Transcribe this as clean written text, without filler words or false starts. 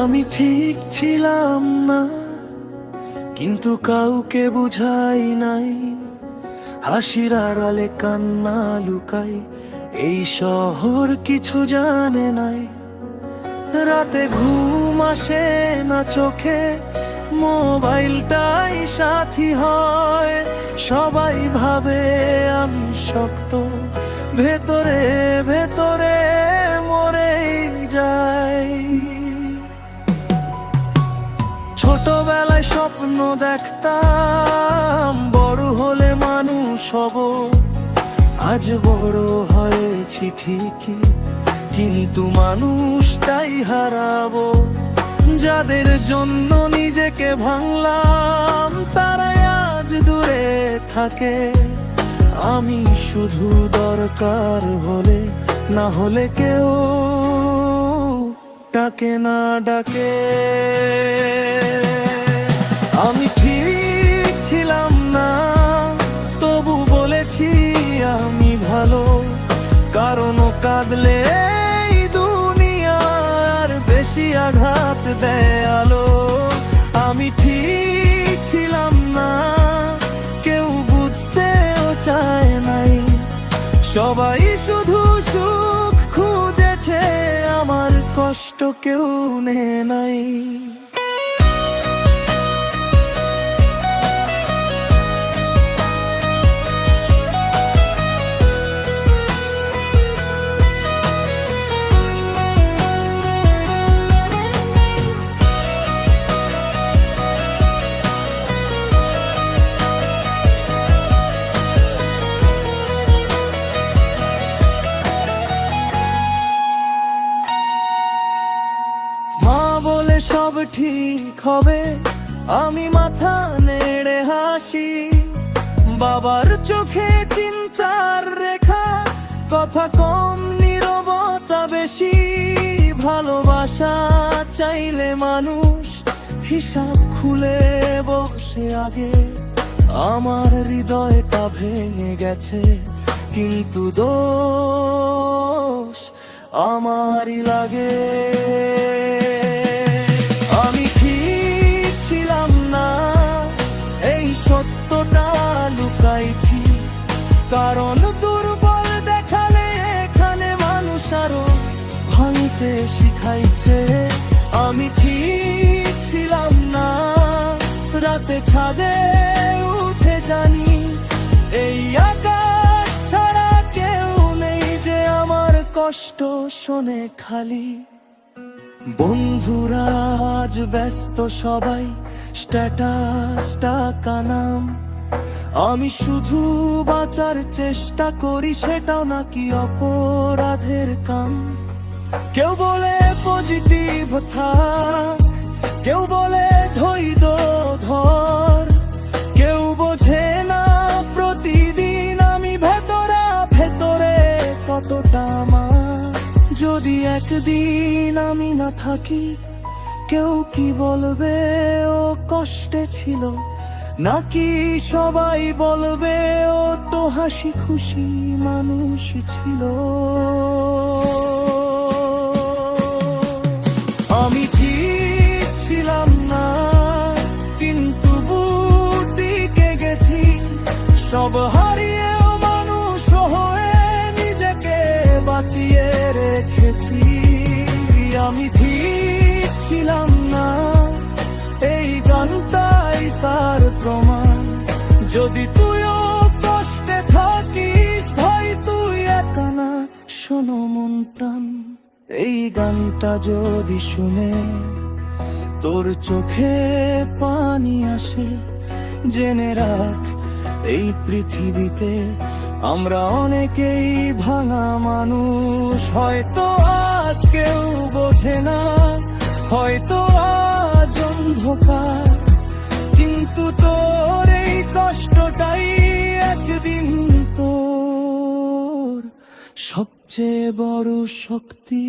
আমি ঠিক ছিলাম না, কিন্তু কাউকে বুঝাই নাই। হাসির আড়ালে কান্না লুকাই, এই শহর কিছু জানে নাই। রাতে ঘুম আসে না চোখে, মোবাইলটাই সাথী হয়। সবাই ভাবে আমি শক্ত, ভেতরে ভেতরে মরেই যাই। ছোটবেলায় স্বপ্ন দেখতাম বড় হলে মানুষ হব। আজ বড় হয়েছি ঠিকই, কিন্তু মানুষটাই হারাবো। যাদের জন্য নিজেকে ভাঙলাম তারাই আজ দূরে থাকে। আমি শুধু দরকার হলে, না হলে কেউ ডাকে না ডাকে। আমি ঠিক ছিলাম না, তবু বলেছি আমি ভালো। কারণ কাঁদলে এই দুনিয়ার বেশি আঘাত দেয় আলো। আমি ঠিক ছিলাম না, কেউ বুঝতেও চায় নাই। সবাই শুধু সুখ খুঁজেছে, আমার কষ্ট কেউ নেয় নাই। সব ঠিক হবে, আমি মাথা নেড়ে হাসি। বাবার চোখে চিন্তার রেখা, কথা কম নীরবতা বেশি। ভালোবাসা চাইলে মানুষ হিসাব খুলে বসে আগে। আমার হৃদয়টা ভেঙে গেছে, কিন্তু দোষ আমারই লাগে। কারণ দুর্বল দেখালে এখানে মানুষ আরো ভাঙতে শিখাইছে। আমি ঠিক ছিলাম না, রাতে ছাদে উঠে জানি এই আকাশ ছাড়া কেউ নেই যে আমার কষ্ট শোনে খালি। বন্ধুরা আজ ব্যস্ত সবাই, স্ট্যাটাস টাকা নাম। আমি শুধু বাঁচার চেষ্টা করি, সেটাও নাকি অপরাধের কাম। কেউ বলে পজিটিভ থাক, কেউ বলে ধৈর্য ধর। কেউ বোঝে না প্রতিদিন আমি ভেতরে ভেতরে কতটা আমার। যদি একদিন আমি না থাকি, কেউ কি বলবে ও কষ্টে ছিল, নাকি সবাই বলবে ও তো হাসি খুশি মানুষ ছিল। আমি ঠিক ছিলাম না, কিন্তু বুটিকে গেছি। সব হারিয়েও মানুষ হয়ে নিজেকে বাঁচিয়ে রেখেছি। আমি ঠিক ছিলাম না, এই গানটাই তার প্রমাণ। যদি তুইও কষ্টে থাকিস ভাই, তুই একা না, শোনো মন প্রাণ। এই গানটা যদি শুনে তোর চোখে পানি আসে, জেনে রাখ এই পৃথিবীতে আমরা অনেকেই ভাঙা মানুষ। হয়তো আজ কেউ বোঝে না, হয়তো আজ অন্ধকার, কিন্তু তোর এই কষ্টটাই একদিন তোর সবচেয়ে বড় শক্তি।